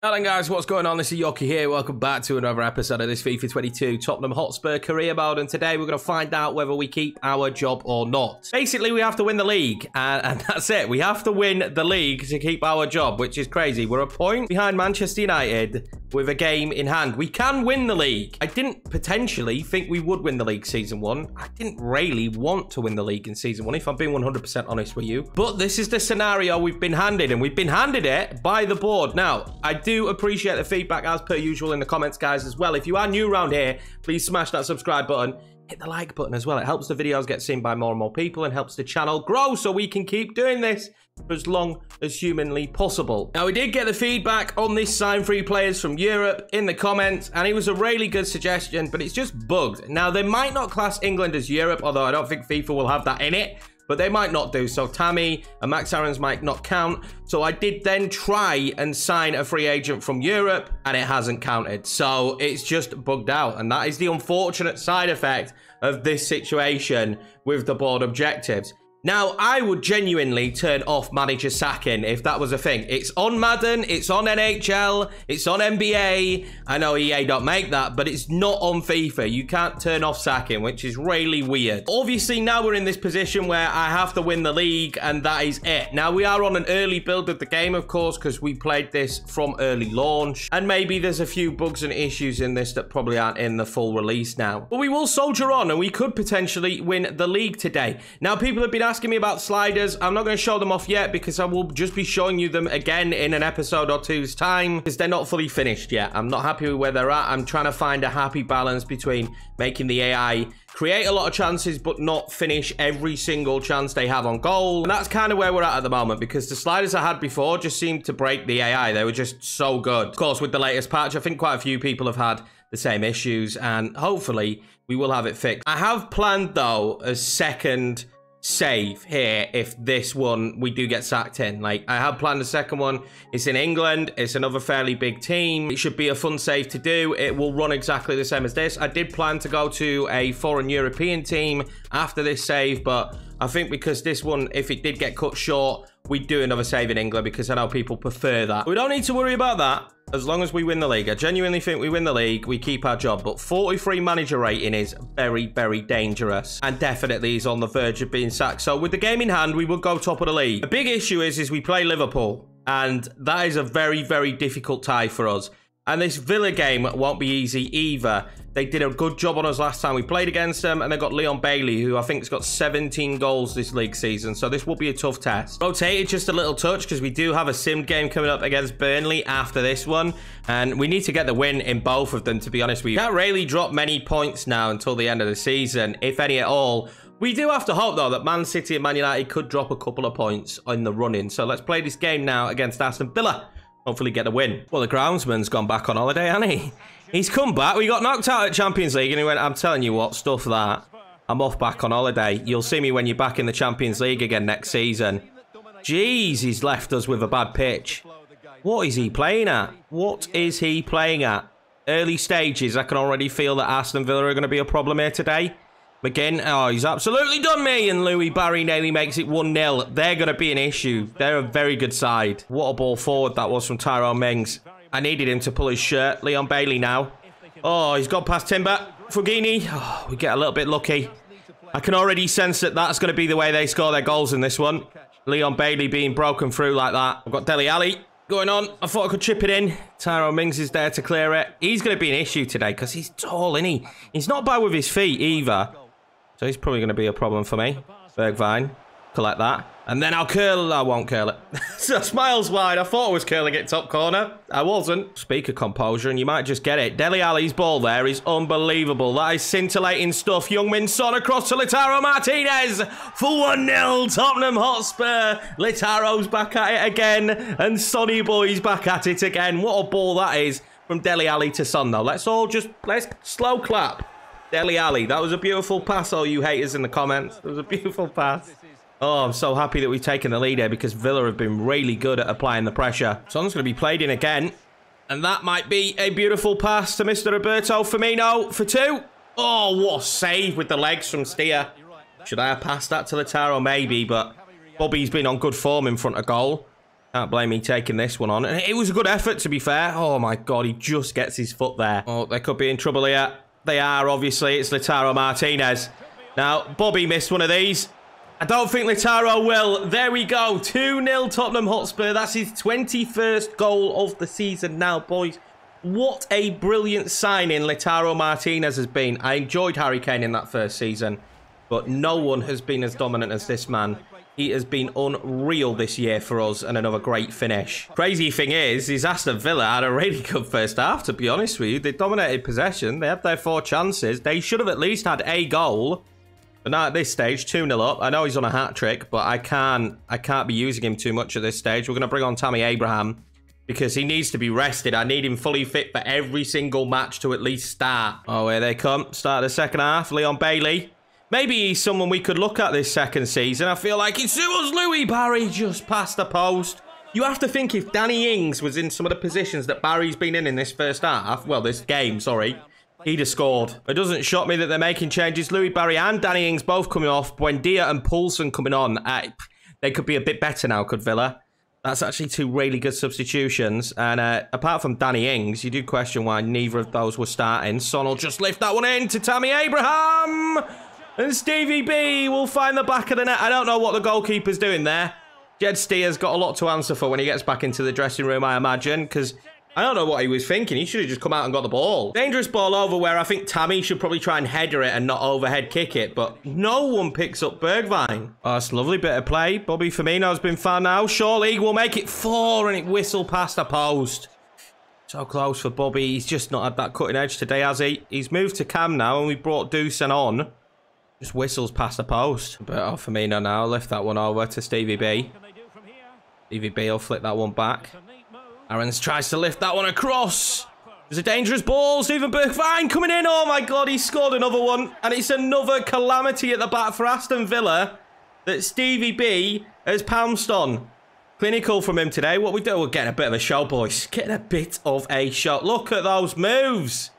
Hello guys, what's going on? This is Yorkie here. Welcome back to another episode of this FIFA 22 Tottenham Hotspur career mode, and today we're going to find out whether we keep our job or not. Basically, we have to win the league, and that's it. We have to win the league to keep our job, which is crazy. We're a point behind Manchester United with a game in hand. We can win the league. I didn't potentially think we would win the league season 1. I didn't really want to win the league in season 1, if I'm being 100% honest with you. But this is the scenario we've been handed, and we've been handed it by the board. Now, I do appreciate the feedback as per usual in the comments, guys, as well. If you are new around here, please smash that subscribe button. Hit the like button as well. It helps the videos get seen by more and more people and helps the channel grow so we can keep doing this for as long as humanly possible. Now, we did get the feedback on this sign free players from Europe in the comments, and it was a really good suggestion, but it's just bugged. Now, they might not class England as Europe, although I don't think FIFA will have that in it. But they might not do. So Tammy and Max Aarons might not count. So I did then try and sign a free agent from Europe, and it hasn't counted. So it's just bugged out. And that is the unfortunate side effect of this situation with the board objectives. Now, I would genuinely turn off manager sacking if that was a thing. It's on Madden, it's on NHL, it's on NBA. I know EA don't make that, but it's not on FIFA. You can't turn off sacking, which is really weird. Obviously, now we're in this position where I have to win the league, and that is it. Now, we are on an early build of the game, of course, because we played this from early launch. And maybe there's a few bugs and issues in this that probably aren't in the full release now. But we will soldier on, and we could potentially win the league today. Now, people have been asking me about sliders. I'm not going to show them off yet because I will just be showing you them again in an episode or two's time because they're not fully finished yet. I'm not happy with where they're at. I'm trying to find a happy balance between making the AI create a lot of chances but not finish every single chance they have on goal. And that's kind of where we're at the moment because the sliders I had before just seemed to break the AI. They were just so good. Of course, with the latest patch, I think quite a few people have had the same issues, and hopefully we will have it fixed. I have planned, though, a second save here if this one we do get sacked in. Like, I have planned a second one. It's in England. It's another fairly big team. It should be a fun save to do. It will run exactly the same as this. I did plan to go to a foreign European team after this save, but I think because this one, if it did get cut short, we'd do another save in England because I know people prefer that. We don't need to worry about that as long as we win the league. I genuinely think we win the league, we keep our job. But 43 manager rating is very, very dangerous and definitely is on the verge of being sacked. So with the game in hand, we will go top of the league. The big issue is we play Liverpool, and that is a very, very difficult tie for us. And this Villa game won't be easy either. They did a good job on us last time we played against them, and they got Leon Bailey, who I think has got 17 goals this league season, so this will be a tough test. Rotated just a little touch because we do have a sim game coming up against Burnley after this one, and we need to get the win in both of them, to be honest with you. Can't really drop many points now until the end of the season, if any at all. We do have to hope, though, that Man City and Man United could drop a couple of points in the run-in, so let's play this game now against Aston Villa. Hopefully get a win. Well, the groundsman's gone back on holiday, hasn't he? He's come back. We got knocked out at Champions League and he went, I'm telling you what, stuff that. I'm off back on holiday. You'll see me when you're back in the Champions League again next season. Jeez, he's left us with a bad pitch. What is he playing at? What is he playing at? Early stages, I can already feel that Aston Villa are going to be a problem here today. McGinn, oh, he's absolutely done me. And Louis Barry nearly makes it 1-0. They're going to be an issue. They're a very good side. What a ball forward that was from Tyrone Mings. I needed him to pull his shirt. Leon Bailey now. Oh, he's gone past Timber. Fugini. Oh, we get a little bit lucky. I can already sense that that's going to be the way they score their goals in this one. Leon Bailey being broken through like that. I've got Dele Alli going on. I thought I could chip it in. Tyrone Mings is there to clear it. He's going to be an issue today because he's tall, isn't he? He's not bad with his feet either. So he's probably going to be a problem for me. Bergwijn. Collect that. And then I'll curl. I won't curl it. So smiles wide. I thought I was curling it top corner. I wasn't. Speak of composure, and you might just get it. Dele Alli's ball there is unbelievable. That is scintillating stuff. Youngmin Son across to Lautaro Martinez for 1-0. Tottenham Hotspur. Lautaro's back at it again. And Sonny Boy's back at it again. What a ball that is from Dele Alli to Son, though. Let's slow clap. Dele Alli. That was a beautiful pass, all you haters in the comments. It was a beautiful pass. Oh, I'm so happy that we've taken the lead here because Villa have been really good at applying the pressure. Son's going to be played in again. And that might be a beautiful pass to Mr. Roberto Firmino for 2. Oh, what a save with the legs from Steer. Should I have passed that to Lautaro? Maybe, but Bobby's been on good form in front of goal. Can't blame me taking this one on. And it was a good effort, to be fair. Oh, my God. He just gets his foot there. Oh, they could be in trouble here. They are, obviously. It's Lautaro Martinez. Now, Bobby missed one of these. I don't think Lautaro will. There we go. 2-0 Tottenham Hotspur. That's his 21st goal of the season now, boys. What a brilliant signing Lautaro Martinez has been. I enjoyed Harry Kane in that first season, but no one has been as dominant as this man. He has been unreal this year for us, and another great finish. Crazy thing is Aston Villa had a really good first half, to be honest with you. They dominated possession. They had their 4 chances. They should have at least had a goal. But now at this stage, 2-0 up. I know he's on a hat-trick, but I can't be using him too much at this stage. We're going to bring on Tammy Abraham because he needs to be rested. I need him fully fit for every single match to at least start. Oh, here they come. Start the second half. Leon Bailey. Maybe he's someone we could look at this second season. I feel like it's Louis Barry just past the post. You have to think if Danny Ings was in some of the positions that Barry's been in this first half, well, this game, sorry, he'd have scored. It doesn't shock me that they're making changes. Louis Barry and Danny Ings both coming off. Buendia and Poulsen coming on. They could be a bit better now, could Villa? That's actually 2 really good substitutions. And apart from Danny Ings, you do question why neither of those were starting. Son will just lift that one in to Tammy Abraham. And Stevie B will find the back of the net. I don't know what the goalkeeper's doing there. Jed Steer's got a lot to answer for when he gets back into the dressing room, I imagine, because I don't know what he was thinking. He should have just come out and got the ball. Dangerous ball over where I think Tammy should probably try and header it and not overhead kick it, but no one picks up Bergwijn. Oh, that's a lovely bit of play. Bobby Firmino's been found now. Shaw League will make it 4 and it whistled past the post. So close for Bobby. He's just not had that cutting edge today, has he? He's moved to Cam now and we brought Dusan on. Just whistles past the post. But oh, Firmino now. Lift that one over to Stevie B. Stevie B will flip that one back. Aarons tries to lift that one across. There's a dangerous ball. Steven Bergwijn coming in. Oh my God, he scored another one. And it's another calamity at the back for Aston Villa that Stevie B has pounced on. Clinical from him today. What we do, we're getting a bit of a show, boys. Getting a bit of a show. Look at those moves.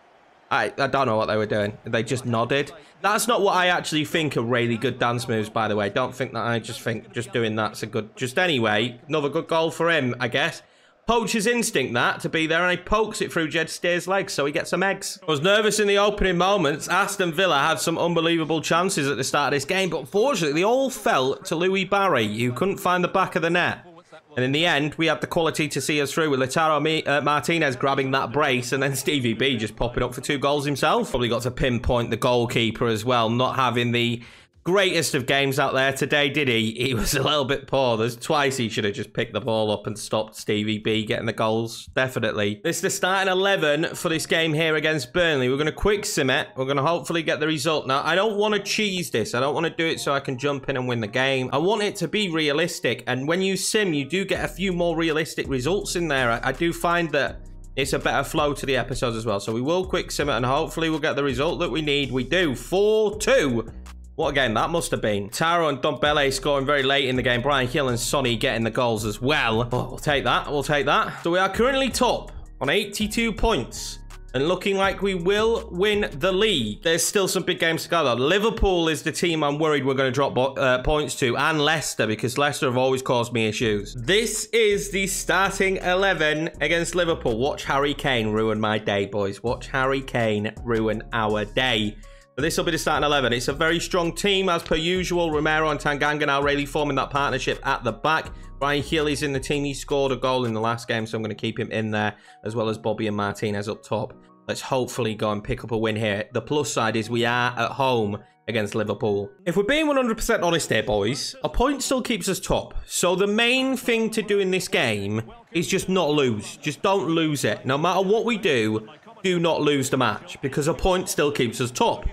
I don't know what they were doing. They just nodded. That's not what I actually think are really good dance moves, by the way. Don't think that I just think just doing that's a good... Just anyway, another good goal for him, I guess. Poacher's instinct, that, to be there, and he pokes it through Jed Steer's legs, so he gets some eggs. I was nervous in the opening moments. Aston Villa had some unbelievable chances at the start of this game, but unfortunately, they all fell to Louis Barry, who couldn't find the back of the net. And in the end, we had the quality to see us through with Lautaro Martinez grabbing that brace and then Stevie B just popping up for 2 goals himself. Probably got to pinpoint the goalkeeper as well, not having the greatest of games out there today, did he? He was a little bit poor. There's twice he should have just picked the ball up and stopped Stevie B getting the goals. Definitely. This is the starting 11 for this game here against Burnley. We're going to quick sim it. We're going to hopefully get the result. Now, I don't want to cheese this. I don't want to do it so I can jump in and win the game. I want it to be realistic. And when you sim, you do get a few more realistic results in there. I do find that it's a better flow to the episodes as well. So we will quick sim it and hopefully we'll get the result that we need. We do. 4-2. What a game that must have been. Taro and Dombele scoring very late in the game. Brian Hill and Sonny getting the goals as well. Oh, we'll take that. We'll take that. So we are currently top on 82 points. And looking like we will win the league. There's still some big games to go though. Liverpool is the team I'm worried we're going to drop points to. And Leicester, because Leicester have always caused me issues. This is the starting 11 against Liverpool. Watch Harry Kane ruin my day, boys. Watch Harry Kane ruin our day. But this will be the starting 11. It's a very strong team, as per usual. Romero and Tanganga now really forming that partnership at the back. Brian Healy's in the team. He scored a goal in the last game, so I'm going to keep him in there, as well as Bobby and Martinez up top. Let's hopefully go and pick up a win here. The plus side is we are at home against Liverpool. If we're being 100% honest here, boys, a point still keeps us top. So the main thing to do in this game is just not lose. Just don't lose it. No matter what we do not lose the match, because a point still keeps us top.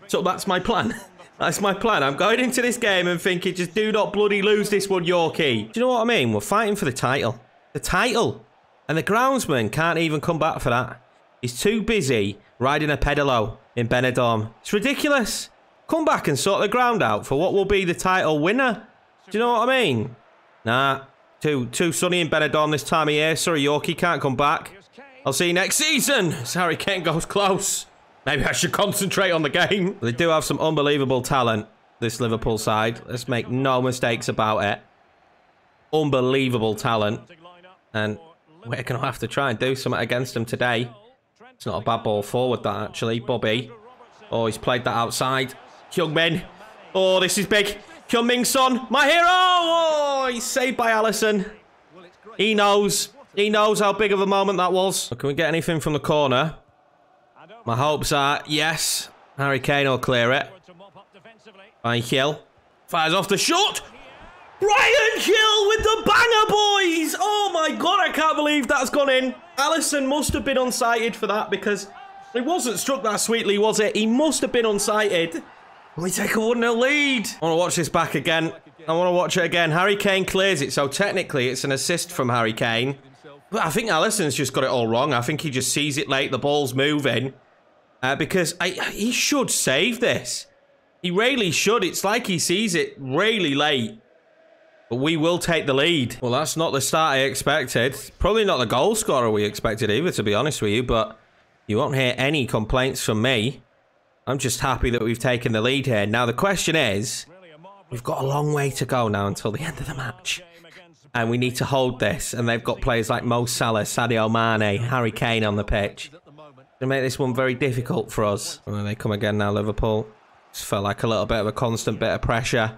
So that's my plan. That's my plan. I'm going into this game and thinking, just do not bloody lose this one, Yorkie. Do you know what I mean? We're fighting for the title. The title. And the groundsman can't even come back for that. He's too busy riding a pedalo in Benidorm. It's ridiculous. Come back and sort the ground out for what will be the title winner. Do you know what I mean? Nah. Too sunny in Benidorm this time of year. Sorry, Yorkie, can't come back. I'll see you next season. As Harry Kane goes close. Maybe I should concentrate on the game. They do have some unbelievable talent, this Liverpool side. Let's make no mistakes about it. unbelievable talent. And we're going to have to try and do something against him today. It's not a bad ball forward, that, actually. Bobby. Oh, he's played that outside. Yorkiemann. Oh, this is big. Heung-Min Son, my hero. Oh, he's saved by Alisson. He knows. He knows how big of a moment that was. Can we get anything from the corner? My hopes are, yes. Harry Kane will clear it. Brian Hill. Fires off the shot. Brian Hill with the banger, boys. Oh, my God. I can't believe that's gone in. Alisson must have been unsighted for that because it wasn't struck that sweetly, was it? He must have been unsighted. We take a 1-0 lead. I want to watch this back again. I want to watch it again. Harry Kane clears it, so technically it's an assist from Harry Kane. But I think Alisson's just got it all wrong. I think he just sees it late. The ball's moving. Because he should save this. He really should. It's like he sees it really late. But we will take the lead. Well, that's not the start I expected. Probably not the goal scorer we expected either, to be honest with you. But you won't hear any complaints from me. I'm just happy that we've taken the lead here. Now, the question is, we've got a long way to go now until the end of the match. And we need to hold this. And they've got players like Mo Salah, Sadio Mane, Harry Kane on the pitch. To make this one very difficult for us. And they come again now, Liverpool. Just felt like a little bit of a constant bit of pressure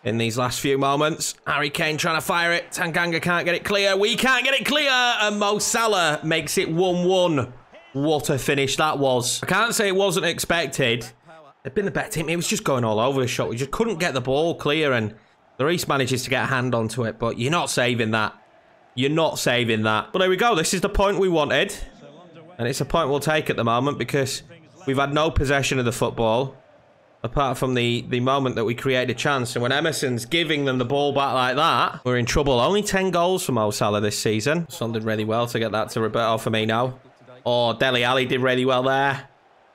in these last few moments. Harry Kane trying to fire it. Tanganga can't get it clear. We can't get it clear. And Mo Salah makes it 1-1. What a finish that was. I can't say it wasn't expected. They've been the better team. It was just going all over the shot. We just couldn't get the ball clear. And Lloris manages to get a hand onto it. But you're not saving that. You're not saving that. But there we go. This is the point we wanted. And it's a point we'll take at the moment because we've had no possession of the football. Apart from the moment that we create a chance. And when Emerson's giving them the ball back like that, we're in trouble. Only 10 goals from Mo Salah this season. Son did really well to get that to Roberto Firmino. Oh, Dele Alli did really well there.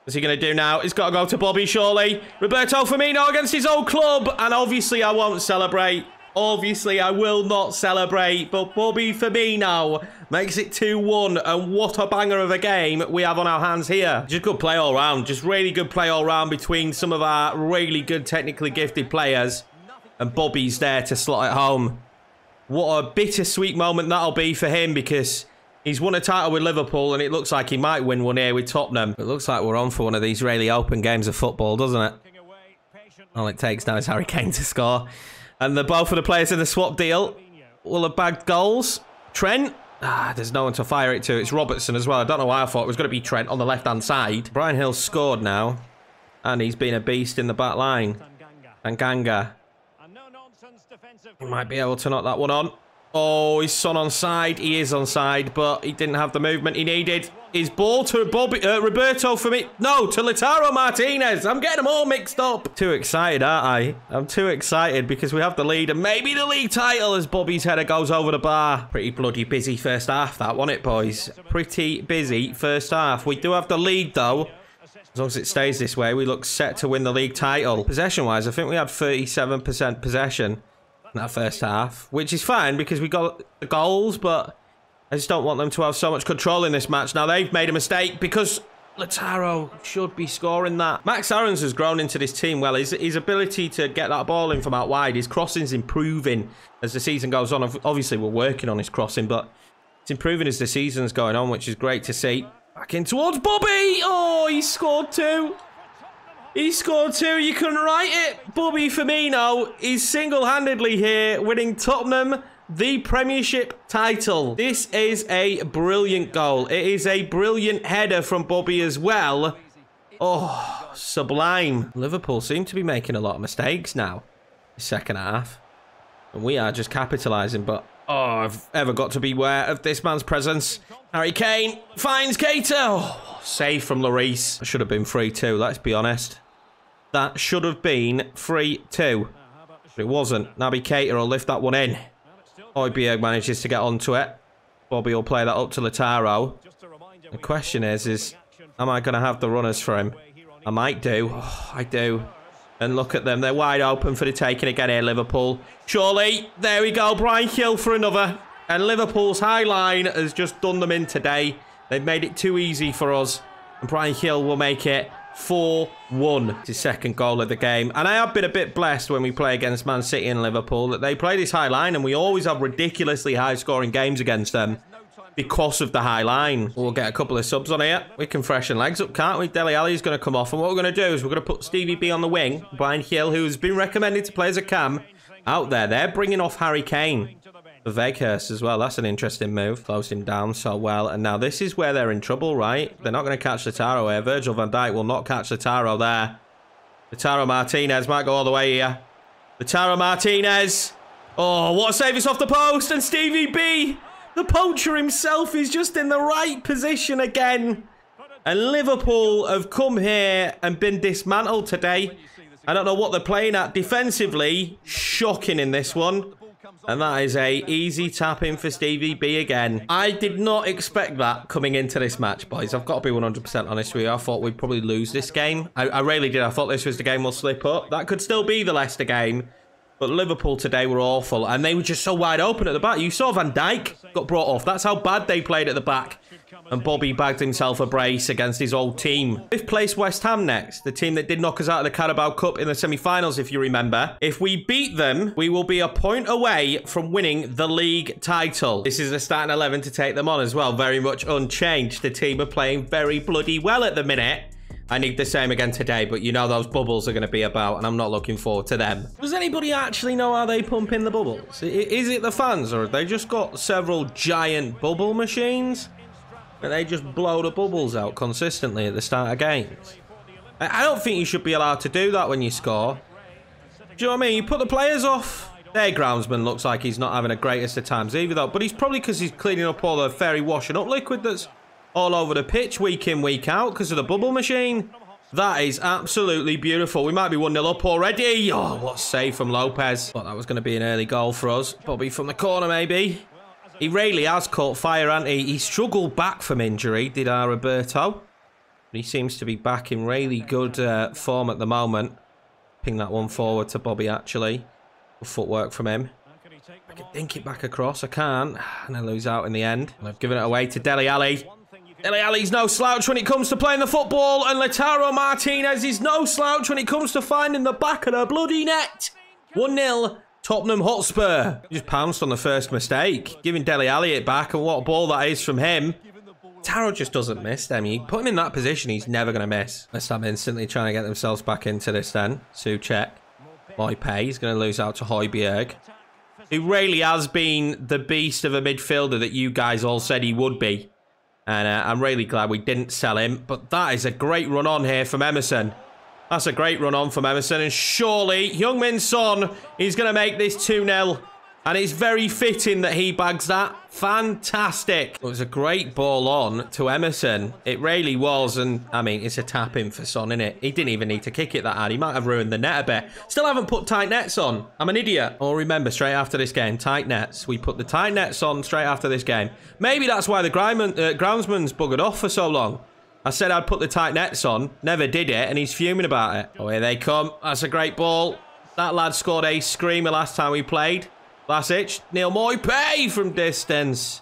What's he going to do now? He's got to go to Bobby, surely. Roberto Firmino against his old club. And obviously, I won't celebrate. Obviously, I will not celebrate. But Bobby Firmino makes it 2-1. And what a banger of a game we have on our hands here. Just good play all round. Just really good play all round between some of our really good technically gifted players. And Bobby's there to slot it home. What a bittersweet moment that'll be for him because he's won a title with Liverpool and it looks like he might win one here with Tottenham. It looks like we're on for one of these really open games of football, doesn't it? All it takes now is Harry Kane to score. And both of the players in the swap deal will have bagged goals. Trent. There's no one to fire it to. It's Robertson as well. I don't know why I thought it was going to be Trent on the left-hand side. Brian Hill's scored now. And he's been a beast in the back line. Tanganga. He might be able to knock that one on. Oh, his son onside. He is onside, but he didn't have the movement he needed. His ball to Roberto for me. No, to Lautaro Martinez. I'm getting them all mixed up. Too excited, aren't I? I'm too excited because we have the lead and maybe the league title as Bobby's header goes over the bar. Pretty bloody busy first half, that wasn't it, boys? Pretty busy first half. We do have the lead, though. As long as it stays this way, we look set to win the league title. Possession-wise, I think we had 37% possession in that first half, which is fine because we got the goals, but I just don't want them to have so much control in this match. Now, they've made a mistake because Lautaro should be scoring that. Max Aarons has grown into this team well. His ability to get that ball in from out wide, his crossing's improving as the season goes on. Obviously, we're working on his crossing, but it's improving as the season's going on, which is great to see. Back in towards Bobby. Oh, he scored two. He scored two. You couldn't write it. Bobby Firmino is single-handedly here, winning Tottenham the Premiership title. This is a brilliant goal. It is a brilliant header from Bobby as well. Oh, sublime. Liverpool seem to be making a lot of mistakes now. The second half. And we are just capitalising, but oh, I've ever got to be aware of this man's presence. Harry Kane finds Keita. Oh, save from Lloris. That should have been 3-2, let's be honest. That should have been 3-2. But it wasn't. Naby Keita will lift that one in. Højbjerg manages to get onto it. Bobby will play that up to Lautaro. The question is am I going to have the runners for him? I might do. Oh, I do. And look at them. They're wide open for the taking again here, Liverpool. Surely. There we go. Brian Hill for another. And Liverpool's high line has just done them in today. They've made it too easy for us. And Brian Hill will make it 4-1. It's his second goal of the game. And I have been a bit blessed when we play against Man City and Liverpool that they play this high line and we always have ridiculously high-scoring games against them because of the high line. We'll get a couple of subs on here. We can freshen legs up, can't we? Dele Alli's going to come off. And what we're going to do is we're going to put Stevie B on the wing. Brian Hill, who's been recommended to play as a cam, out there. They're bringing off Harry Kane for Weghorst as well. That's an interesting move. Closed him down so well. And now this is where they're in trouble, right? They're not going to catch Lautaro here. Virgil van Dijk will not catch Lautaro there. Lautaro Martinez might go all the way here. Lautaro Martinez. Oh, what a save. It's off the post. And Stevie B, the poacher himself, is just in the right position again. And Liverpool have come here and been dismantled today. I don't know what they're playing at defensively. Shocking in this one. And that is a easy tap in for Stevie B again. I did not expect that coming into this match, boys. I've got to be 100% honest with you. I thought we'd probably lose this game. I really did. I thought this was the game we'll slip up. That could still be the Leicester game. But Liverpool today were awful. And they were just so wide open at the back. You saw Van Dijk got brought off. That's how bad they played at the back. And Bobby bagged himself a brace against his old team. Fifth place West Ham next. The team that did knock us out of the Carabao Cup in the semi-finals, if you remember. If we beat them, we will be a point away from winning the league title. This is a starting 11 to take them on as well. Very much unchanged. The team are playing very bloody well at the minute. I need the same again today, but you know those bubbles are going to be about, and I'm not looking forward to them. Does anybody actually know how they pump in the bubbles? Is it the fans, or have they just got several giant bubble machines? And they just blow the bubbles out consistently at the start of games. I don't think you should be allowed to do that when you score. Do you know what I mean? You put the players off. Their groundsman looks like he's not having the greatest of times either, though. But he's probably because he's cleaning up all the fairy washing up liquid that's all over the pitch week in, week out because of the bubble machine. That is absolutely beautiful. We might be 1-0 up already. Oh, what a save from Lopez. Thought that was going to be an early goal for us. Bobby from the corner, maybe. He really has caught fire, hasn't he? He struggled back from injury, did our Roberto. He seems to be back in really good form at the moment. Ping that one forward to Bobby, actually. Good footwork from him. I can dink it back across. I can't. And I lose out in the end. And I've given it away to Dele Alli. Dele Alli's no slouch when it comes to playing the football. And Lautaro Martinez is no slouch when it comes to finding the back of the bloody net. 1-0. Tottenham Hotspur. Just pounced on the first mistake. Giving Dele Alli it back. And what a ball that is from him. Taro just doesn't miss them. You put him in that position, he's never going to miss. Let's have instantly trying to get themselves back into this then. Souček. Moype. He's going to lose out to Højbjerg. Who really has been the beast of a midfielder that you guys all said he would be. And I'm really glad we didn't sell him. But that is a great run on here from Emerson. That's a great run on from Emerson. And surely, Heung-min Son is going to make this 2-0. And it's very fitting that he bags that. Fantastic. It was a great ball on to Emerson. It really was. And, I mean, it's a tap-in for Son, innit? He didn't even need to kick it that hard. He might have ruined the net a bit. Still haven't put tight nets on. I'm an idiot. Oh, remember, straight after this game, tight nets. We put the tight nets on straight after this game. Maybe that's why the groundsman's buggered off for so long. I said I'd put the tight nets on. Never did it, and he's fuming about it. Oh, here they come. That's a great ball. That lad scored a screamer last time we played. Vlasic, Neil Moype from distance.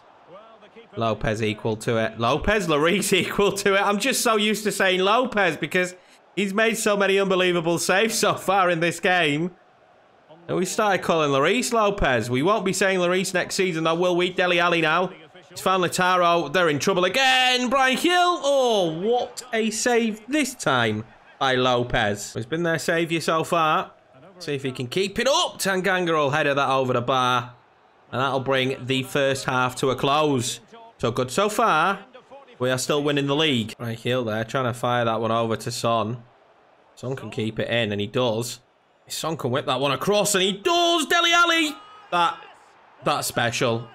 Lopez equal to it. Lopez, Lloris equal to it. I'm just so used to saying Lopez because he's made so many unbelievable saves so far in this game. And we started calling Lloris Lopez. We won't be saying Lloris next season, though, will we? Dele Alli now. He's found Lautaro. They're in trouble again. Brian Hill. Oh, what a save this time by Lopez. He's been their saviour so far. See if he can keep it up. Tanganga will header that over the bar. And that'll bring the first half to a close. So good so far. We are still winning the league. Right, Hill there, trying to fire that one over to Son. Son can keep it in, and he does. Son can whip that one across, and he does! Dele Alli! That's special.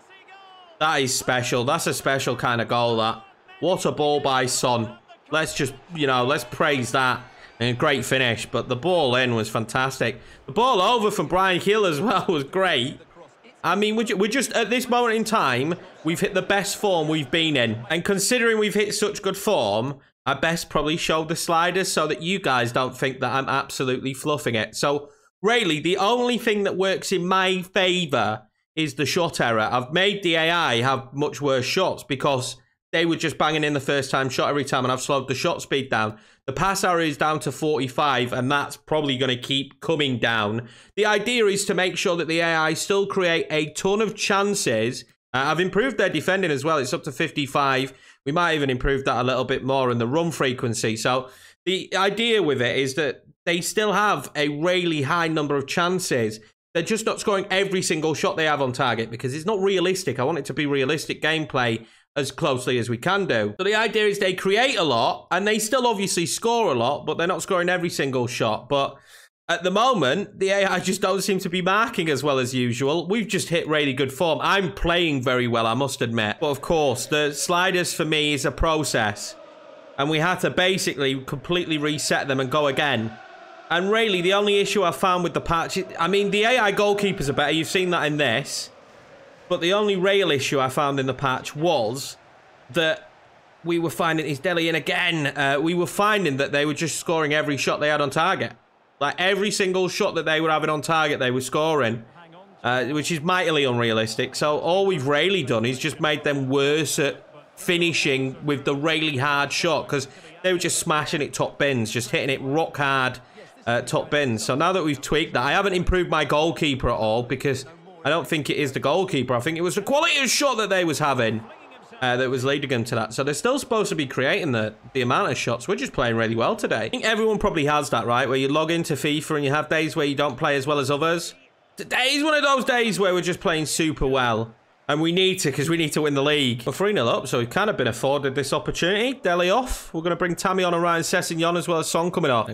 That is special. That's a special kind of goal, that. What a ball by Son. Let's just, you know, let's praise that. And a great finish, but the ball in was fantastic. The ball over from Brian Hill as well was great. I mean, we're just, at this moment in time, we've hit the best form we've been in. And considering we've hit such good form, I best probably show the sliders so that you guys don't think that I'm absolutely fluffing it. So, really, the only thing that works in my favour is the shot error. I've made the AI have much worse shots because they were just banging in the first time shot every time, and I've slowed the shot speed down. The pass area is down to 45, and that's probably going to keep coming down. The idea is to make sure that the AI still create a ton of chances. I've improved their defending as well. It's up to 55. We might even improve that a little bit more in the run frequency. So the idea with it is that they still have a really high number of chances. They're just not scoring every single shot they have on target because it's not realistic. I want it to be realistic gameplay as closely as we can do. So the idea is they create a lot and they still obviously score a lot, but they're not scoring every single shot. But at the moment, the AI just don't seem to be marking as well as usual. We've just hit really good form. I'm playing very well, I must admit. But of course, the sliders for me is a process. And we had to basically completely reset them and go again. And really, the only issue I found with the patch... I mean, the AI goalkeepers are better. You've seen that in this. But the only real issue I found in the patch was that we were finding... He's Deli in again. We were finding that they were just scoring every shot they had on target. Like, every single shot that they were having on target, they were scoring. Which is mightily unrealistic. So all we've really done is just made them worse at finishing with the really hard shot. Because they were just smashing it top bins. Just hitting it rock hard top bins. So now that we've tweaked that, I haven't improved my goalkeeper at all. Because I don't think it is the goalkeeper. I think it was the quality of shot that they was having. That was leading them to that. So they're still supposed to be creating the amount of shots. We're just playing really well today. I think everyone probably has that, right? Where you log into FIFA and you have days where you don't play as well as others. Today's one of those days where we're just playing super well. And we need to, because we need to win the league. We're 3-0 up, so we've kind of been afforded this opportunity. Deli off. We're going to bring Tammy on and Ryan Sessegnon as well as Son coming off.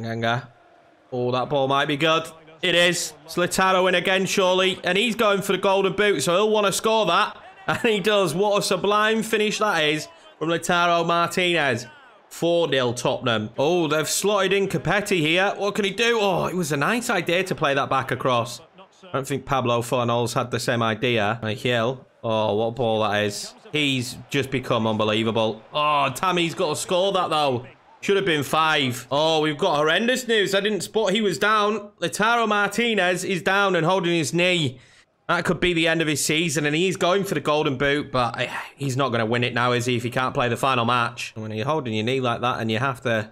Oh, that ball might be good. It is. Slitaro in again, surely. And he's going for the golden boot, so he'll want to score that. And he does. What a sublime finish that is from Lautaro Martinez. 4-0 Tottenham. Oh, they've slotted in Capetti here. What can he do? Oh, it was a nice idea to play that back across. I don't think Pablo Fornals had the same idea. Hill. Oh, what a ball that is. He's just become unbelievable. Oh, Tammy's got to score that, though. Should have been 5. Oh, we've got horrendous news. I didn't spot he was down. Lautaro Martinez is down and holding his knee. That could be the end of his season, and he's going for the golden boot, but he's not going to win it now, is he, if he can't play the final match? When you're holding your knee like that and you have to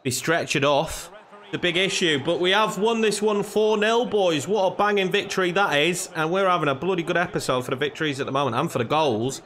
be stretched off, it's a big issue. But we have won this one 4-0, boys. What a banging victory that is, and we're having a bloody good episode for the victories at the moment and for the goals.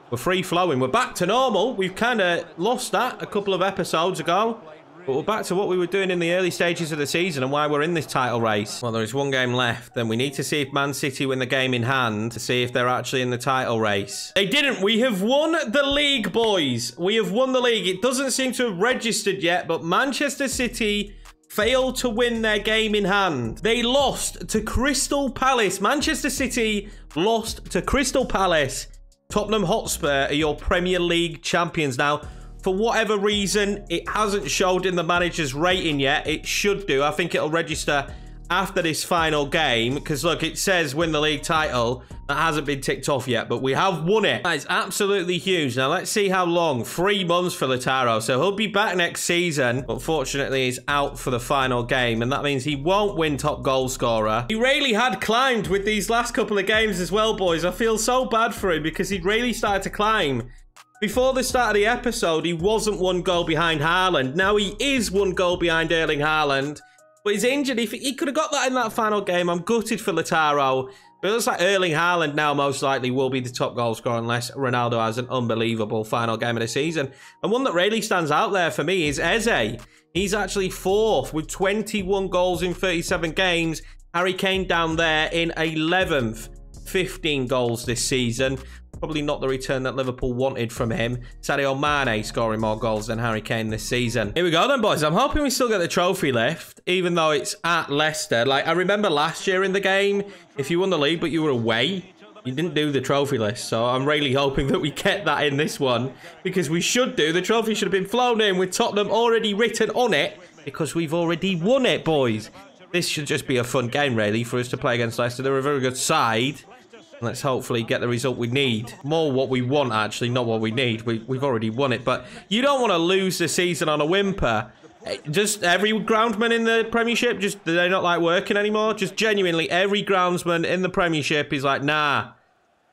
We're free-flowing. We're back to normal. We've kind of lost that a couple of episodes ago. But we're back to what we were doing in the early stages of the season and why we're in this title race. Well, there is one game left. Then we need to see if Man City win the game in hand to see if they're actually in the title race. They didn't. We have won the league, boys. We have won the league. It doesn't seem to have registered yet, but Manchester City failed to win their game in hand. They lost to Crystal Palace. Manchester City lost to Crystal Palace. Tottenham Hotspur are your Premier League champions now. For whatever reason, it hasn't showed in the manager's rating yet. It should do. I think it'll register after this final game. Because, look, it says win the league title. That hasn't been ticked off yet, but we have won it. That is absolutely huge. Now, let's see how long. 3 months for Lautaro. So, he'll be back next season. Unfortunately, he's out for the final game. And that means he won't win top goal scorer. He really had climbed with these last couple of games as well, boys. I feel so bad for him because he'd really started to climb. Before the start of the episode, he wasn't 1 goal behind Haaland. Now he is 1 goal behind Erling Haaland. But he's injured. If he could have got that in that final game, I'm gutted for Lautaro. But it looks like Erling Haaland now most likely will be the top goal scorer unless Ronaldo has an unbelievable final game of the season. And one that really stands out there for me is Eze. He's actually 4th with 21 goals in 37 games. Harry Kane down there in 11th. 15 goals this season. Probably not the return that Liverpool wanted from him. Sadio Mane scoring more goals than Harry Kane this season. Here we go then, boys. I'm hoping we still get the trophy lift, even though it's at Leicester. Like, I remember last year in the game, if you won the league but you were away, you didn't do the trophy list. So I'm really hoping that we get that in this one, because we should do. The trophy should have been flown in with Tottenham already written on it, because we've already won it, boys. This should just be a fun game, really, for us to play against Leicester. They're a very good side. Let's hopefully get the result we need. More what we want, actually, not what we need. We've already won it, but you don't want to lose the season on a whimper. Just every groundsman in the Premiership, just do they not like working anymore? Just genuinely, every groundsman in the Premiership is like, nah,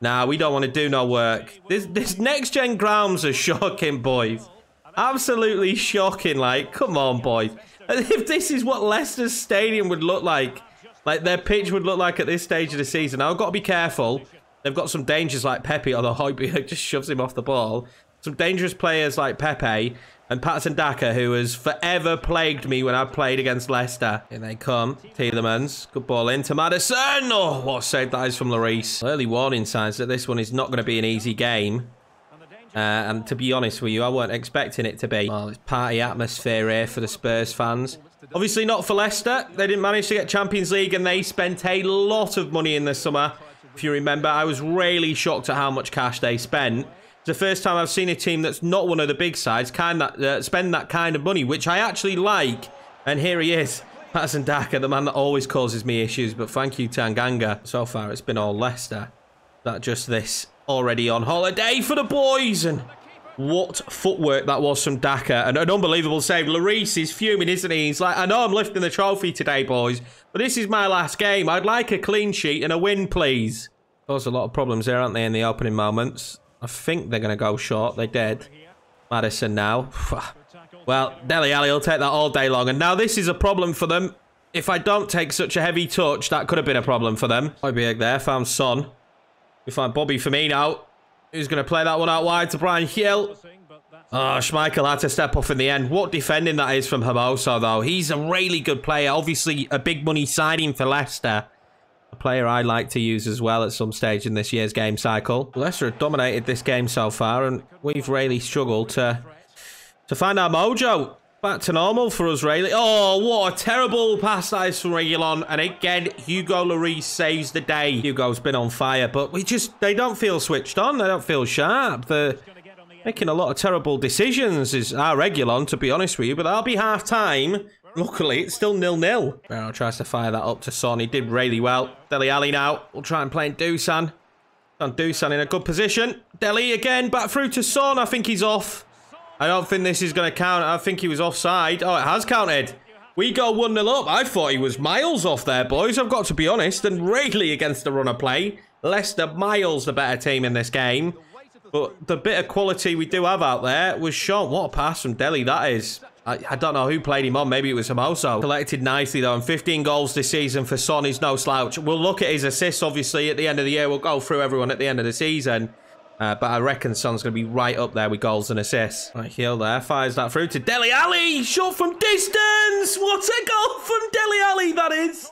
Nah, we don't want to do no work. This next-gen grounds are shocking, boys. Absolutely shocking, like, come on, boys. If this is what Leicester's stadium would look like their pitch would look like at this stage of the season. Now, I've got to be careful. They've got some dangers like Pepe, although Højbjerg just shoves him off the ball. Some dangerous players like Pepe and Patson Daka, who has forever plagued me when I've played against Leicester. Here they come. Tielemans. Good ball into Maddison. Oh, what a save that is from Lloris. Early warning signs that this one is not going to be an easy game. And to be honest with you, I weren't expecting it to be. Well, it's party atmosphere here for the Spurs fans. Obviously not for Leicester. They didn't manage to get Champions League and they spent a lot of money in the summer. If you remember, I was really shocked at how much cash they spent. It's the first time I've seen a team that's not one of the big sides spend that kind of money, which I actually like. And here he is, Patson Daka, the man that always causes me issues. But thank you, Tanganga. So far, it's been all Leicester. That just this already on holiday for the boys. And what footwork that was from Daka. And an unbelievable save. Lloris is fuming, isn't he? He's like, I know I'm lifting the trophy today, boys, but this is my last game. I'd like a clean sheet and a win, please. Caused a lot of problems there, aren't they, in the opening moments? I think they're going to go short. They did. Maddison now. Well, Dele Alli will take that all day long. And now this is a problem for them. If I don't take such a heavy touch, that could have been a problem for them. Højbjerg there. Found Son. We find Bobby Firmino, who's going to play that one out wide to Brian Hill. Oh, Schmeichel had to step off in the end. What defending that is from Hermoso, though. He's a really good player. Obviously, a big money signing for Leicester. A player I like to use as well at some stage in this year's game cycle. Leicester have dominated this game so far, and we've really struggled to find our mojo. Back to normal for us, really. Oh, what a terrible pass that is from Yorkiemann. And again, Hugo Lloris saves the day. Hugo's been on fire, but they don't feel switched on. They don't feel sharp. They're making a lot of terrible decisions, is our Yorkiemann, to be honest with you. But that'll be half-time. Luckily, it's still 0-0. Barrow tries to fire that up to Son. He did really well. Dele Alli now. We'll try and play Dusan. Dusan in a good position. Dele again, back through to Son. I think he's off. I don't think this is going to count. I think he was offside. Oh, it has counted. We go 1-0 up. I thought he was miles off there, boys. I've got to be honest. And really against the run of play. Leicester miles the better team in this game. But the bit of quality we do have out there was shown. What a pass from Dele that is. I don't know who played him on. Maybe it was Hermoso. Collected nicely, though. And 15 goals this season for Son is no slouch. We'll look at his assists, obviously, at the end of the year. We'll go through everyone at the end of the season. But I reckon Son's going to be right up there with goals and assists. Right, Hill there. Fires that through to Dele Alli. Shot from distance. What a goal from Dele Alli, that is.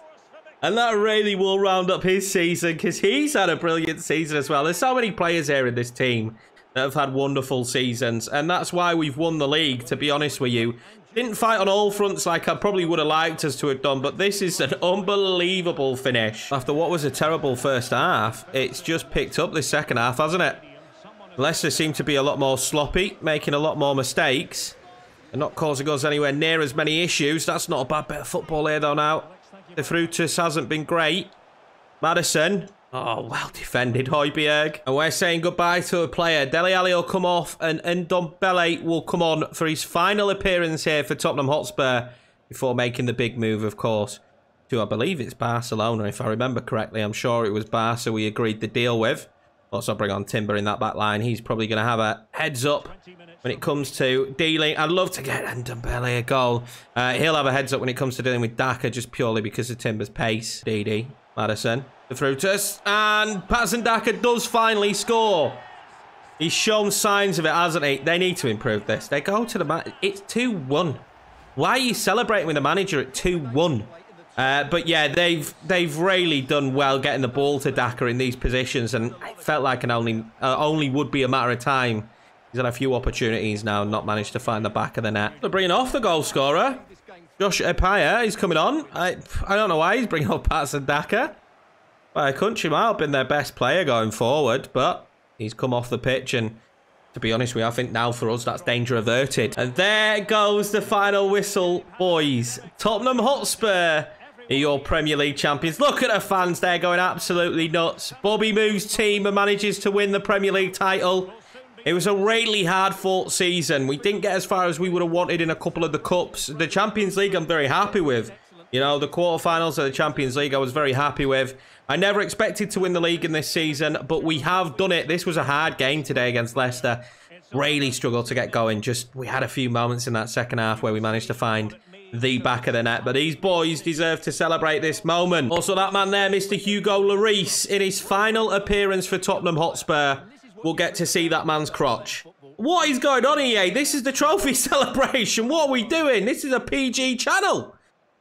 And that really will round up his season because he's had a brilliant season as well. There's so many players here in this team that have had wonderful seasons. And that's why we've won the league, to be honest with you. Didn't fight on all fronts like I probably would have liked us to have done, but this is an unbelievable finish. After what was a terrible first half, it's just picked up this second half, hasn't it? Leicester seem to be a lot more sloppy, making a lot more mistakes, and not causing us anywhere near as many issues. That's not a bad bit of football here, though, now. The Frutus hasn't been great. Maddison. Oh, well defended, Højbjerg. And we're saying goodbye to a player. Dele Alli will come off, and Ndombele will come on for his final appearance here for Tottenham Hotspur before making the big move, of course, to, I believe it's Barcelona, if I remember correctly. I'm sure it was Barca we agreed the deal with. Also bring on Timber in that back line. He's probably going to have a heads up when it comes to dealing. I'd love to get Ndombele a goal. He'll have a heads up when it comes to dealing with Daka just purely because of Timber's pace. Didi, Maddison, the Frutus, and Patson Daka does finally score. He's shown signs of it, hasn't he? They need to improve this. They go to the man. It's 2-1. Why are you celebrating with the manager at 2-1? But yeah, they've really done well getting the ball to Daka in these positions, and it felt like an only would be a matter of time. He's had a few opportunities now, not managed to find the back of the net. They're bringing off the goal scorer, Josh Epaya. He's coming on. I don't know why he's bringing off Patson Daka. Well, Country might have been their best player going forward, but he's come off the pitch, and to be honest with you, I think now for us, that's danger averted. And there goes the final whistle, boys. Tottenham Hotspur are your Premier League champions. Look at the fans there going absolutely nuts. Bobby moves team and manages to win the Premier League title. It was a really hard-fought season. We didn't get as far as we would have wanted in a couple of the cups. The Champions League I'm very happy with. You know, the quarterfinals of the Champions League I was very happy with. I never expected to win the league in this season, but we have done it. This was a hard game today against Leicester. Really struggled to get going. We had a few moments in that second half where we managed to find the back of the net. But these boys deserve to celebrate this moment. Also, that man there, Mr. Hugo Lloris, in his final appearance for Tottenham Hotspur, we'll get to see that man's crotch. What is going on, EA? This is the trophy celebration. What are we doing? This is a PG channel.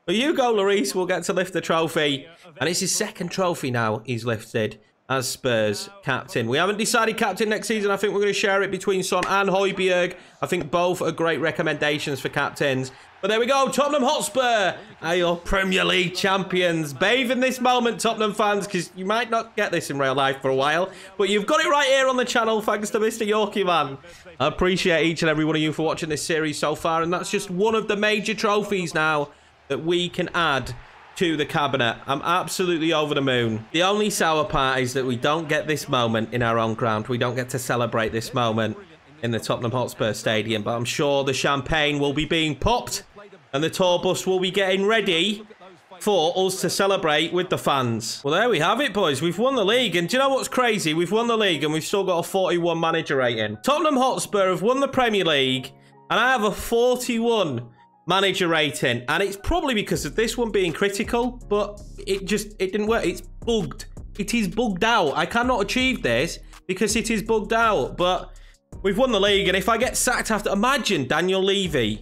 But Hugo Lloris will get to lift the trophy. And it's his second trophy now he's lifted as Spurs captain. We haven't decided captain next season. I think we're going to share it between Son and Højbjerg. I think both are great recommendations for captains. But there we go. Tottenham Hotspur are your Premier League champions. Bathe in this moment, Tottenham fans, because you might not get this in real life for a while. But you've got it right here on the channel, thanks to Mr. Yorkiemann. I appreciate each and every one of you for watching this series so far. And that's just one of the major trophies now that we can add to the cabinet. I'm absolutely over the moon. The only sour part is that we don't get this moment in our own ground. We don't get to celebrate this moment in the Tottenham Hotspur Stadium. But I'm sure the champagne will be being popped and the tour bus will be getting ready for us to celebrate with the fans. Well, there we have it, boys. We've won the league. And do you know what's crazy? We've won the league and we've still got a 41 manager rating. Tottenham Hotspur have won the Premier League and I have a 41 manager rating. And it's probably because of this one being critical, but it didn't work. It's bugged. It is bugged out. I cannot achieve this because it is bugged out. But we've won the league. And if I get sacked after... Imagine Daniel Levy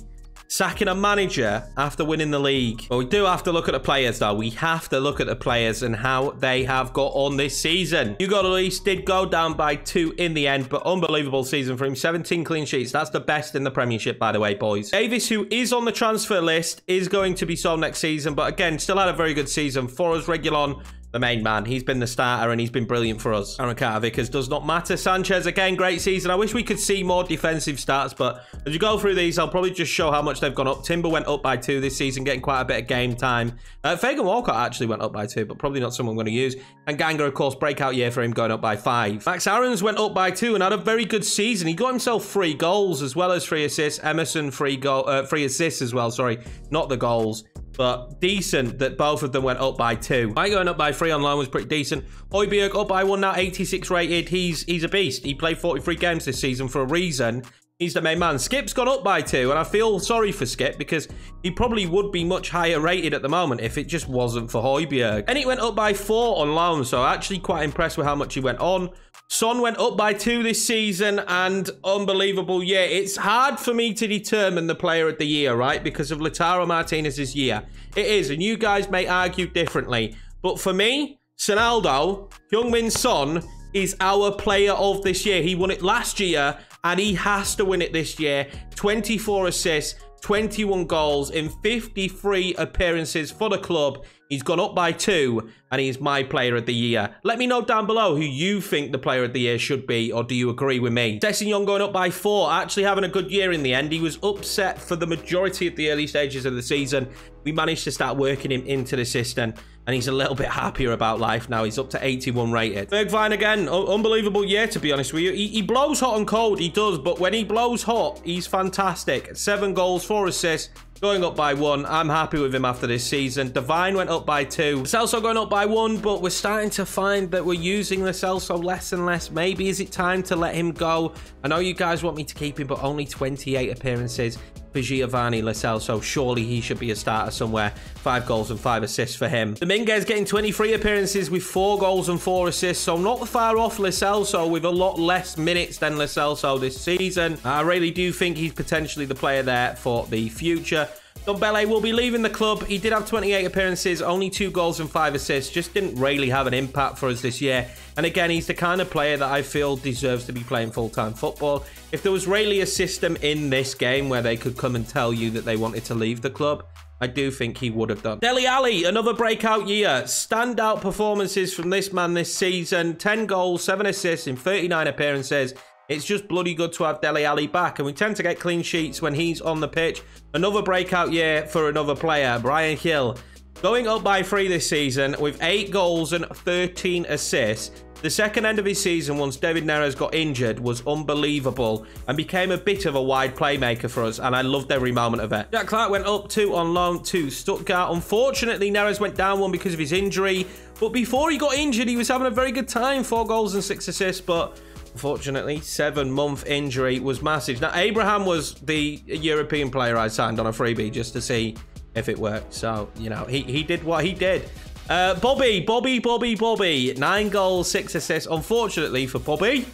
sacking a manager after winning the league. But we do have to look at the players, though. We have to look at the players and how they have got on this season. Hugo Lloris did go down by 2 in the end, but unbelievable season for him. 17 clean sheets. That's the best in the Premiership, by the way, boys. Davis, who is on the transfer list, is going to be sold next season, but again, still had a very good season for us. Reguilón, the main man. He's been the starter and he's been brilliant for us. Aaron Carter Vickers does not matter. Sanchez, again, great season. I wish we could see more defensive stats, but as you go through these, I'll probably just show how much they've gone up. Timber went up by 2 this season, getting quite a bit of game time. Fagan Walcott actually went up by 2, but probably not someone I'm going to use. And Ganga, of course, breakout year for him, going up by 5. Max Aarons went up by 2 and had a very good season. He got himself 3 goals as well as 3 assists. Emerson, 3 assists as well, sorry, not the goals. But decent that both of them went up by 2. I going up by 3 on loan was pretty decent. Højbjerg up by 1 now, 86 rated. He's a beast. He played 43 games this season for a reason. He's the main man. Skip's gone up by 2, and I feel sorry for Skip because he probably would be much higher rated at the moment if it just wasn't for Højbjerg. And he went up by 4 on loan, so actually quite impressed with how much he went on. Son went up by 2 this season, and unbelievable year. It's hard for me to determine the player of the year, right? Because of Lautaro Martinez's year. It is, and you guys may argue differently. But for me, Sonaldo, Heung-min Son, is our player of this year. He won it last year, and he has to win it this year. 24 assists, 21 goals in 53 appearances for the club. He's gone up by 2, and he's my player of the year. Let me know down below who you think the player of the year should be, or do you agree with me? Sessegnon going up by 4, actually having a good year in the end. He was upset for the majority of the early stages of the season. We managed to start working him into the system, and he's a little bit happier about life now. He's up to 81 rated. Bergwijn again, unbelievable year, to be honest with you. He blows hot and cold, he does, but when he blows hot, he's fantastic. 7 goals, 4 assists. Going up by 1. I'm happy with him after this season. Divine went up by 2. Celso going up by 1, but we're starting to find that we're using the Celso less and less. Maybe is it time to let him go? I know you guys want me to keep him, but only 28 appearances for Giovanni Lo Celso. Surely he should be a starter somewhere. 5 goals and 5 assists for him. Dominguez getting 23 appearances with 4 goals and 4 assists. So not far off Lo Celso with a lot less minutes than Lo Celso this season. I really do think he's potentially the player there for the future. Dombele will be leaving the club. He did have 28 appearances, only 2 goals and 5 assists. Just didn't really have an impact for us this year. And again, he's the kind of player that I feel deserves to be playing full-time football. If there was really a system in this game where they could come and tell you that they wanted to leave the club, I do think he would have done. Dele Alli, another breakout year. Standout performances from this man this season. 10 goals, 7 assists in 39 appearances. It's just bloody good to have Dele Alli back, and we tend to get clean sheets when he's on the pitch. Another breakout year for another player, Brian Hill. Going up by 3 this season with 8 goals and 13 assists. The second end of his season, once David Neres got injured, was unbelievable and became a bit of a wide playmaker for us, and I loved every moment of it. Jack Clark went up 2 on loan to Stuttgart. Unfortunately, Neres went down 1 because of his injury, but before he got injured, he was having a very good time, 4 goals and 6 assists, but unfortunately, 7-month injury was massive. Now, Abraham was the European player I signed on a freebie just to see if it worked, so, you know, he did what he did. Bobby. 9 goals, 6 assists. Unfortunately for Bobby,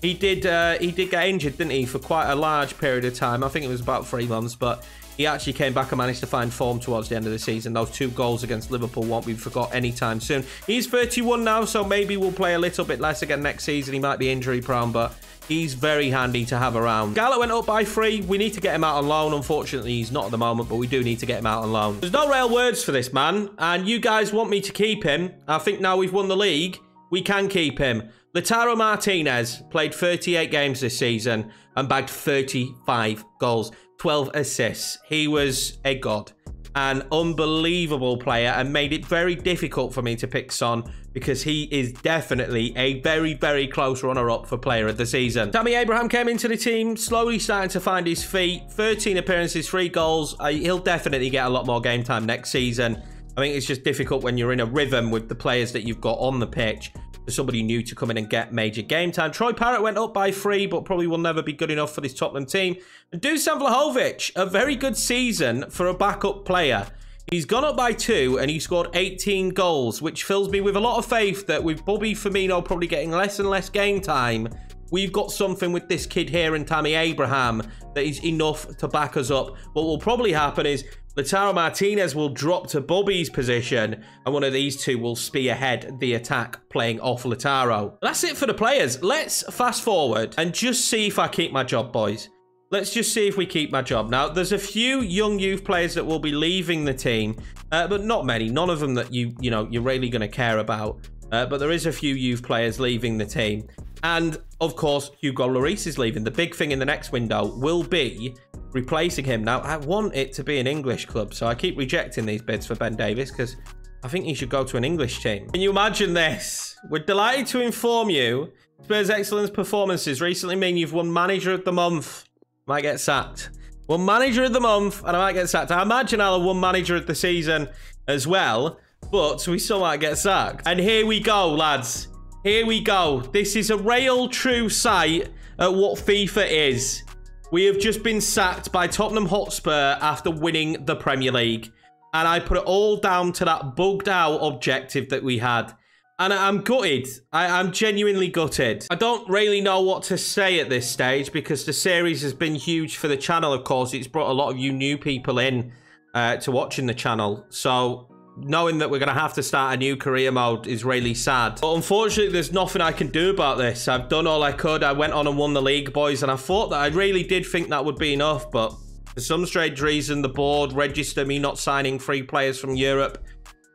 he did get injured, didn't he, for quite a large period of time. I think it was about 3 months, but he actually came back and managed to find form towards the end of the season. Those 2 goals against Liverpool won't be forgot anytime soon. He's 31 now, so maybe we'll play a little bit less again next season. He might be injury prone, but he's very handy to have around. Gallo went up by 3. We need to get him out on loan. Unfortunately, he's not at the moment, but we do need to get him out on loan. There's no real words for this man, and you guys want me to keep him. I think now we've won the league, we can keep him. Lautaro Martinez played 38 games this season and bagged 35 goals, 12 assists. He was a god. An unbelievable player and made it very difficult for me to pick Son because he is definitely a very, very close runner-up for player of the season. Tammy Abraham came into the team, slowly starting to find his feet. 13 appearances, 3 goals. He'll definitely get a lot more game time next season. I think it's just difficult when you're in a rhythm with the players that you've got on the pitch for somebody new to come in and get major game time. Troy Parrott went up by 3, but probably will never be good enough for this Tottenham team. And Dusan Vlahovic, a very good season for a backup player. He's gone up by 2 and he scored 18 goals, which fills me with a lot of faith that with Bobby Firmino probably getting less and less game time, we've got something with this kid here and Tammy Abraham that is enough to back us up. What will probably happen is Lautaro Martinez will drop to Bobby's position and one of these two will spearhead the attack playing off Lautaro. That's it for the players. Let's fast forward and just see if I keep my job, boys. Let's just see if we keep my job. Now, there's a few young youth players that will be leaving the team, but not many. None of them that you're really going to care about. But there is a few youth players leaving the team. And, of course, Hugo Lloris is leaving. The big thing in the next window will be replacing him. Now, I want it to be an English club, so I keep rejecting these bids for Ben Davies because I think he should go to an English team. Can you imagine this? We're delighted to inform you Spurs' excellent performances recently mean you've won Manager of the Month. Might get sacked. Won Manager of the Month, and I might get sacked. I imagine I'll have won Manager of the Season as well, but we still might get sacked. And here we go, lads. Here we go. This is a real true sight at what FIFA is. We have just been sacked by Tottenham Hotspur after winning the Premier League. And I put it all down to that bugged out objective that we had. And I'm gutted. I'm genuinely gutted. I don't really know what to say at this stage because the series has been huge for the channel, of course. It's brought a lot of you new people in to watching the channel. So knowing that we're going to have to start a new career mode is really sad. But unfortunately, there's nothing I can do about this. I've done all I could. I went on and won the league, boys, and I thought that I really did think that would be enough. But for some strange reason, the board registered me not signing free players from Europe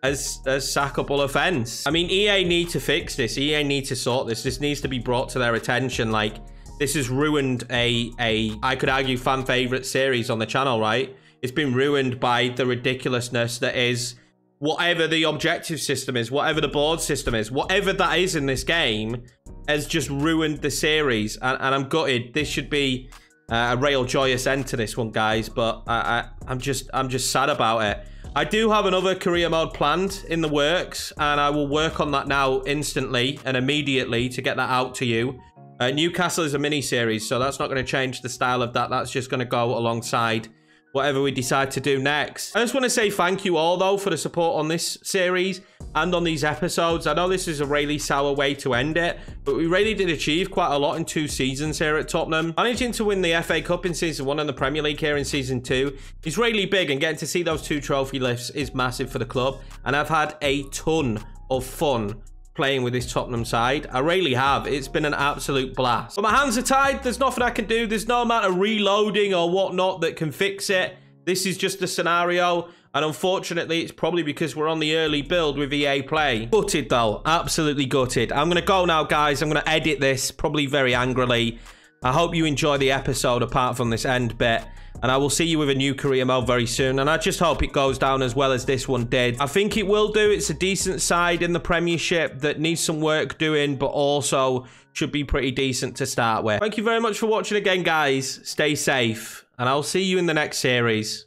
as a sackable offense. I mean, EA need to fix this. EA need to sort this. This needs to be brought to their attention. Like, this has ruined I could argue, fan favorite series on the channel, right? It's been ruined by the ridiculousness that is whatever the objective system is, whatever the board system is, whatever that is in this game has just ruined the series. And I'm gutted. This should be a real joyous end to this one, guys. But I'm just sad about it. I do have another career mode planned in the works, and I will work on that now instantly and immediately to get that out to you. Newcastle is a mini-series, so that's not going to change the style of that. That's just going to go alongside whatever we decide to do next. I just want to say thank you all, though, for the support on this series and on these episodes. I know this is a really sour way to end it, but we really did achieve quite a lot in 2 seasons here at Tottenham. Managing to win the FA Cup in Season 1 and the Premier League here in Season 2 is really big, and getting to see those 2 trophy lifts is massive for the club. And I've had a ton of fun playing with this Tottenham side. I really have. It's been an absolute blast. But my hands are tied. There's nothing I can do. There's no amount of reloading or whatnot that can fix it. This is just a scenario. And unfortunately, it's probably because we're on the early build with EA Play. Gutted, though. Absolutely gutted. I'm going to go now, guys. I'm going to edit this, probably very angrily. I hope you enjoy the episode apart from this end bit. And I will see you with a new career mode very soon. And I just hope it goes down as well as this one did. I think it will do. It's a decent side in the Premiership that needs some work doing, but also should be pretty decent to start with. Thank you very much for watching again, guys. Stay safe. And I'll see you in the next series.